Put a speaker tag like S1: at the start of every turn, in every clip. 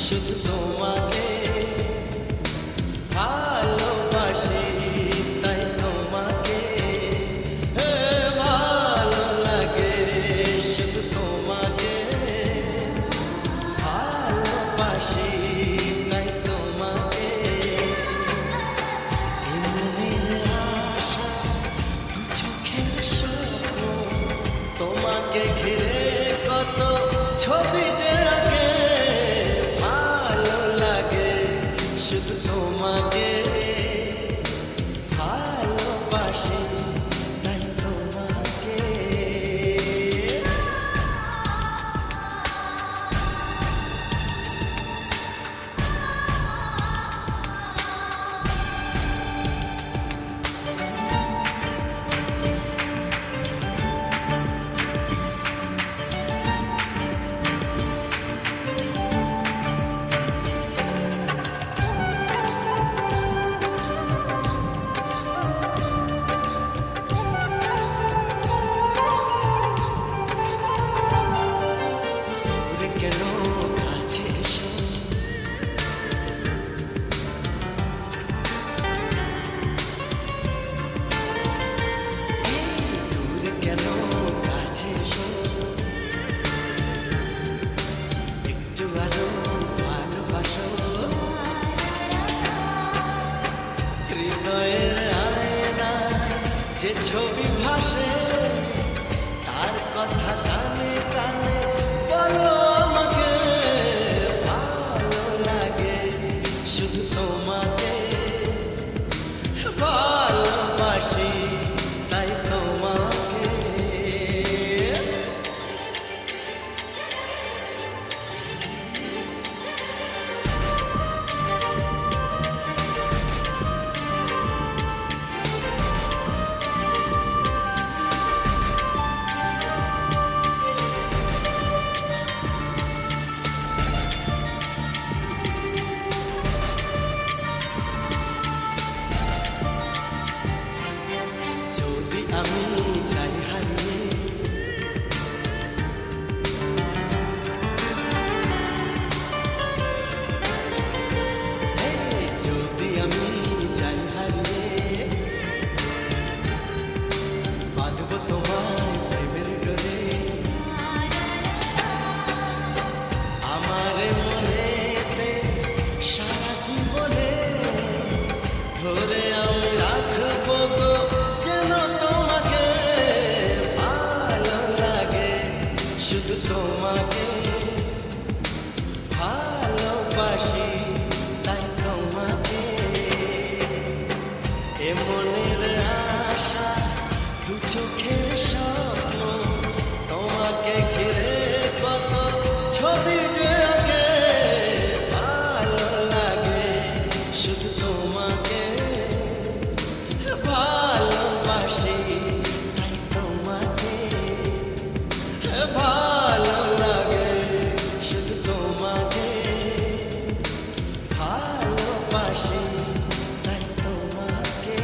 S1: শুধু তোমাকে ভালোবাসি, তাই তোমাকে ভালো লাগে, শুধু তোমাকে ভালোবাসি, তাই তোমাকে মনের আশা দু চোখের স্বপ্ন, তোমাকে ঘিরে কত ছবি যে আঁকে, ভালো লাগে শুধু তোমাকে ভালোবাসি, তাই তোমাকে। দূরে কেন কাছে এসো, দূরে কেন কাছে এসো, একটু আরো ভালোবাসো, হৃদয়ের আয়না যে ছবি ভাসে, তার কথা টানে টানে বলো আমাকে, ভালো লাগে শুধু তোমাকে ভালোবাসি, তাই তোমাকে। যদি আমি যাই হারিয়ে, যদি আমি যাই হারিয়ে, বাঁধব তোমায় প্রেমের ডোরে, আমার মনেতে সারা জীবনে ধরে আমি রাখবো গো যেন তোমাকে, ভালো লাগে শুধু তোমাকে ভালোবাসি, তাই তোমাকে। এ মনের আশা দু চোখের স্বপ্ন, তোমাকে ঘিরে কত ছবি যে আঁকে, ভালো লাগে শুধু তোমাকে ভালোবাসি, তাই তোমাকে ভালো লাগে শুধু তোমাকে ভালোবাসি, তাই তোমাকে।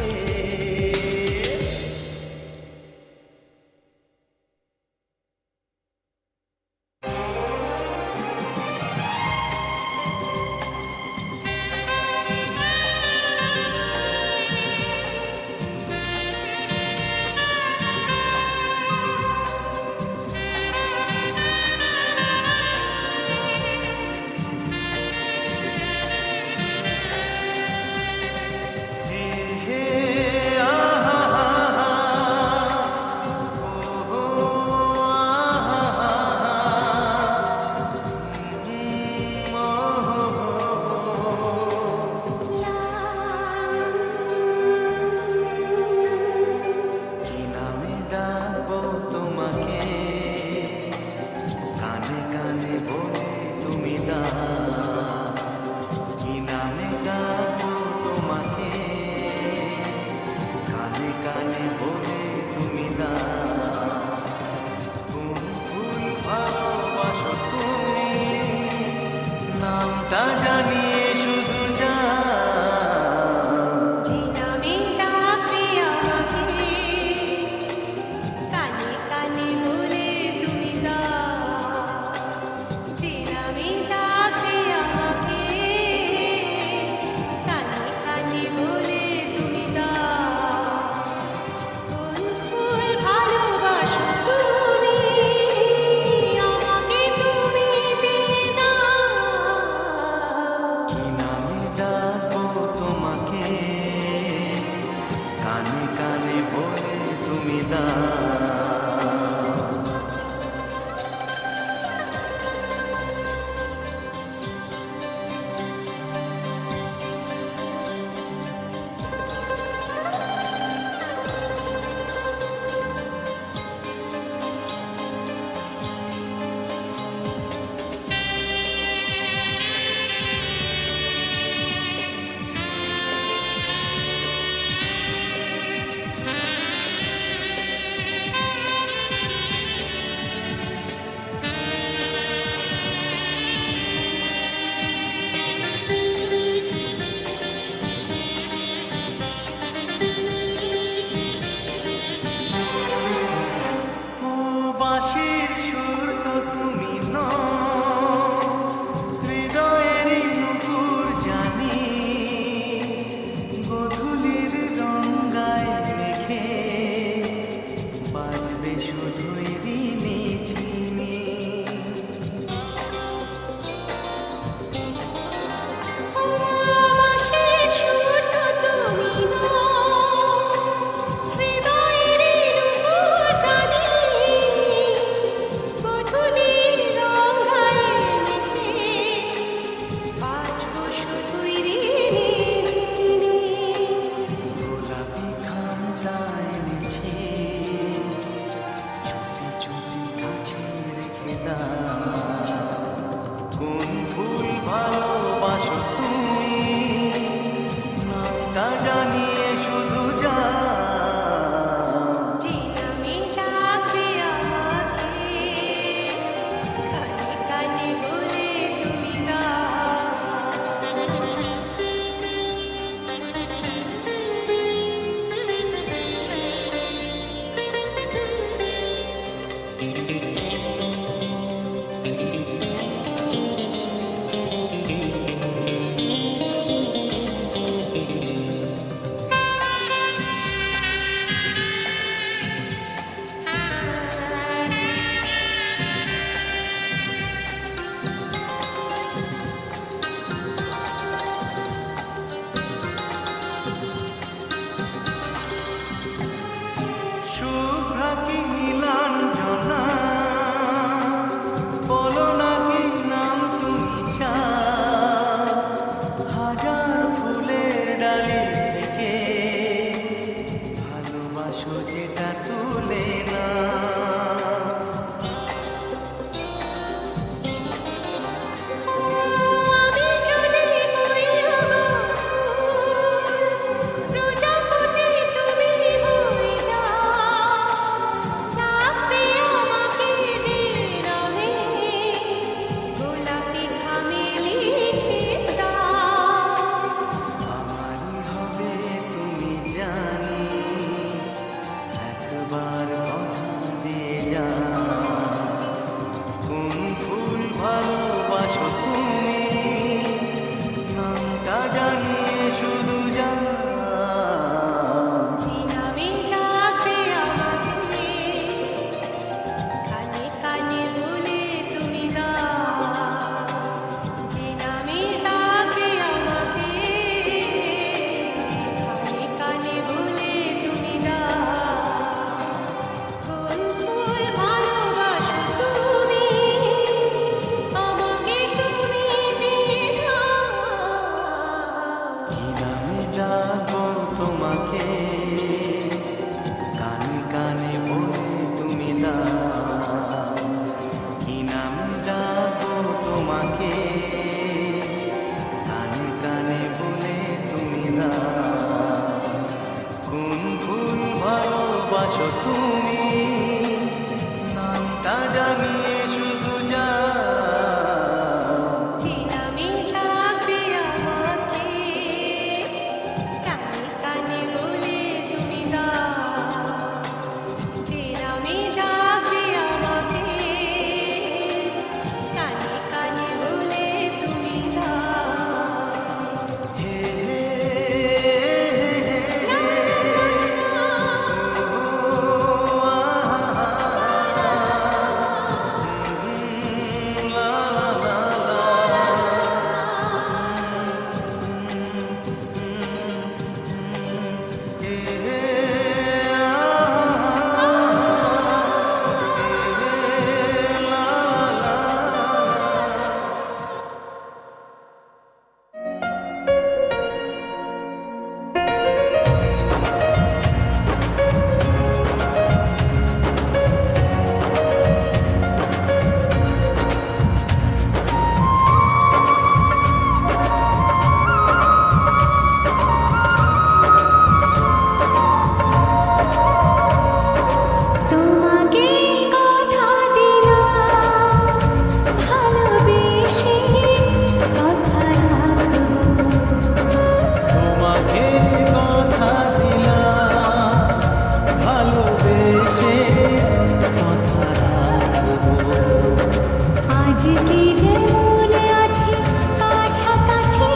S2: তোকে যেমন আছি কাছাকাছি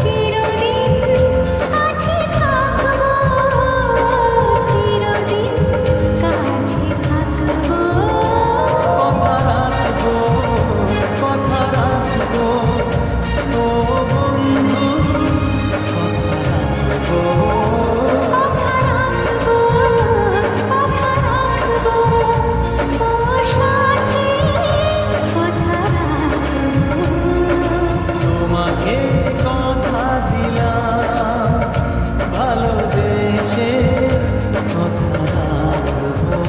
S2: চিরদিন কাছে থাকবো, চিরদিন কাছে থাকবো।
S1: কথা রাখবো, কথা রাখবো, ও বন্ধু কথা রাখবো।
S2: কথা রাখবো, কথা রাখবো, ও সাথী কথা রাখবো।
S1: তোমাকে কথা দিলাম ভালোবেসে কথা রাখবো।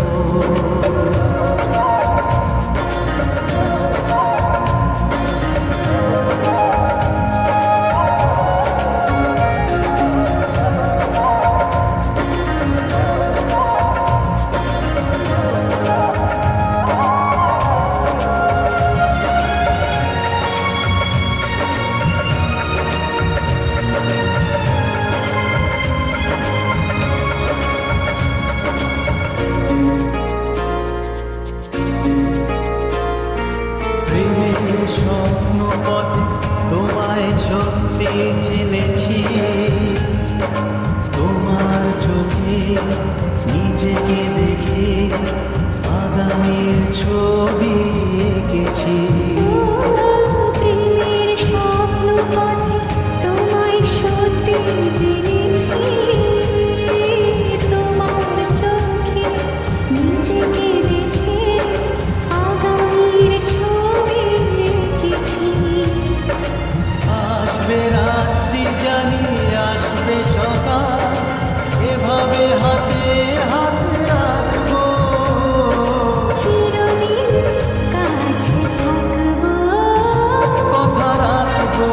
S1: প্রেমের স্বপ্ন পথে তোমায় সত্যি চিনেছি, তোমার চোখে নিজেকে দেখে আগামীর ছবি এঁকেছি।
S2: প্রেমের স্বপ্ন পথে তোমায় সত্যি জেনেছি, তোমার চোখে নিজেকে দেখে আগামীর ছবি এঁকেছি।
S1: আসবে রাত্রি জানি আসবে সকাল, এভাবে হাতে হাত রাখবো,
S2: চিরদিন কাছে থাকবো।
S1: কথা রাখবো,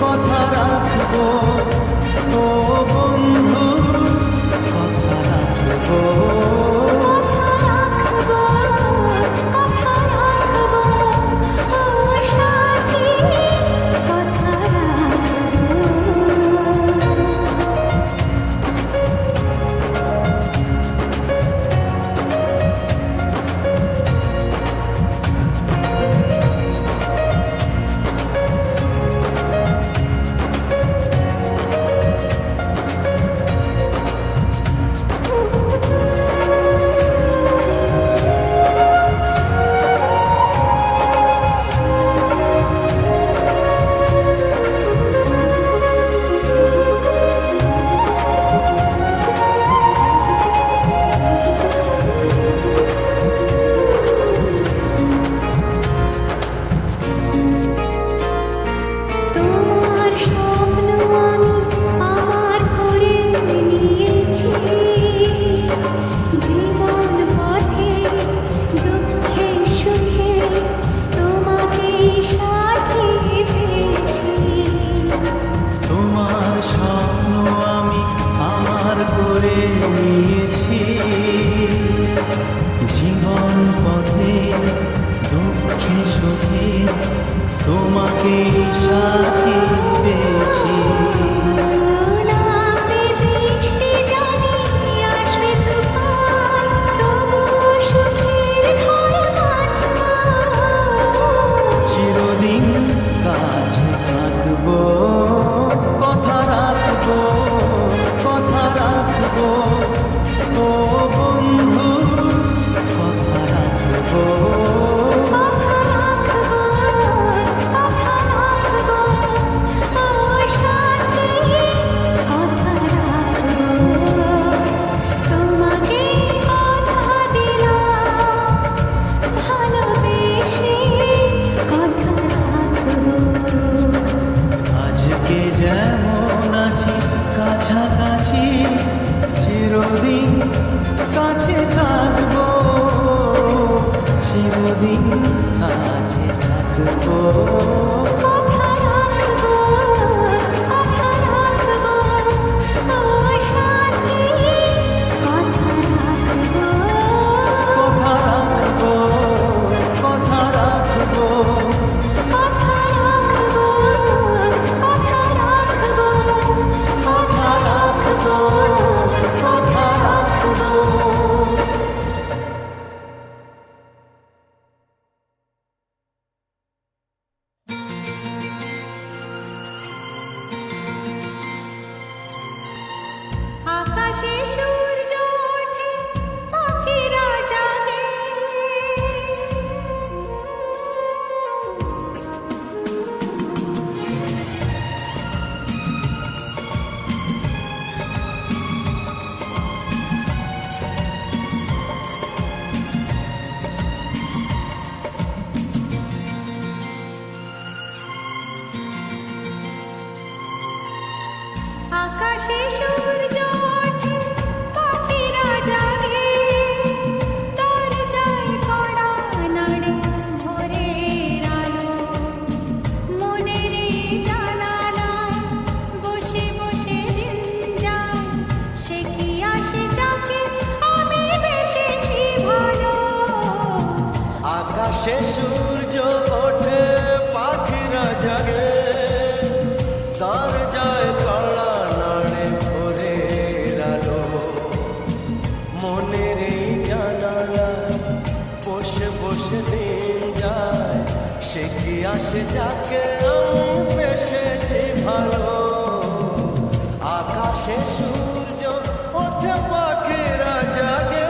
S1: কথা রাখবো, ও বন্ধু কথা রাখবো।
S2: কথা রাখবো, কথা রাখবো, ও সাথী কথা রাখবো। তোমার স্বপ্ন আমি আমার করে নিয়েছি, জীবন পথে দুঃখে সুখে তোমাকে সাথী পেয়েছি।
S1: তোমার স্বপ্ন আমি আমার করে নিয়েছি, জীবন পথে দুঃখে সুখে তোমাকে সাথী পেয়েছি।
S2: নামবে বৃষ্টি জানি আসবে তুফান, তবু সুখের ঘর বাঁধবো।
S1: চিরদিন কাছে থাকবো, কথা রাখবো, কথা রাখবো, ও বন্ধু কথা রাখবো।
S2: কথা রাখবো, কথা রাখবো, ও সাথী আকাশে সূর্য ওঠে পাখিরা জাগে আকাশে সূর্য ওঠে পাখিরা জাগে দরজায় কড়া নাড়ে ভোরের আলো মনের এই জানালায় বসে বসে দিন যায় সে কি আসে যাকে আমি বেসেছি ভালো
S1: আকাশে সূর্য ওঠে পাখিরা জাগে দরজায় কড়া নাড়ে ভোরের আলো মনের এই জানালা বসে বসে দিন যায় সে কি আসে যাকে আমি বেসেছি ভালো আকাশে সূর্য ওঠে পাখিরা জাগে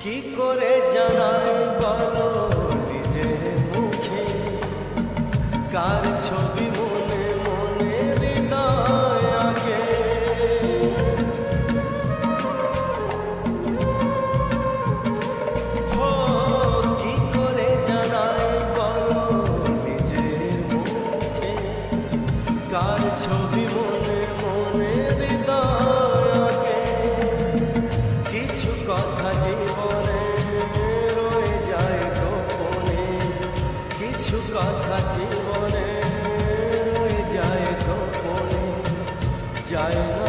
S1: কি করে জানাই বলো নিজের মুখে কার ছবি মনে মনে হৃদয় আগে হো কি করে জানাই বলো নিজের মুখে কার ছবি মনে মনে হৃদয় আগে কিছু কথা জীবনে রয়ে যায় গোপনে কিছু কথা জীবনে রয়ে যায় গোপনে যায় না